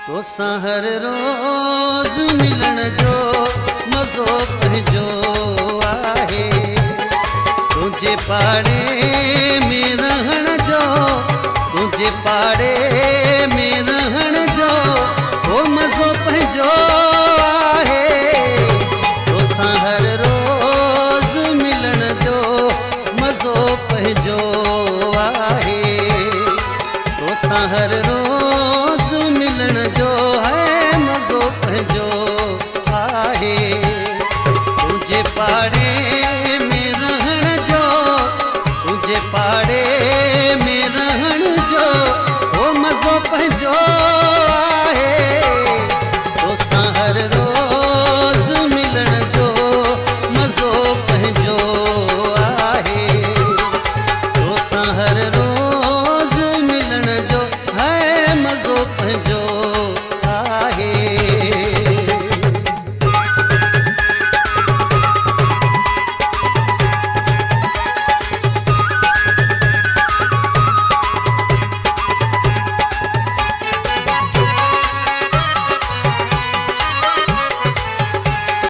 तोसां हर रोज़ मिलण जो मज़ो पंहिंजो आहे। तुंहिंजे पाड़े में रहण जो, तुंहिंजे पाड़े में रहण जो ओ मज़ो पंहिंजो आहे। तोसां हर रोज़ मिलण जो मज़ो पंहिंजो आहे। तोसां हर रोज़ मिलण जो है मज़ो पंहिंजो आहे। तुंहिंजे पाड़े में रहण जो, तुंहिंजे पाड़े में रहण जो ओ मज़ो पंहिंजो आहे। तोसां हर रोज़ मिलण जो मज़ो पंहिंजो आहे। तोसां हर रोज़ मिलण जो है मज़ो पंहिंजो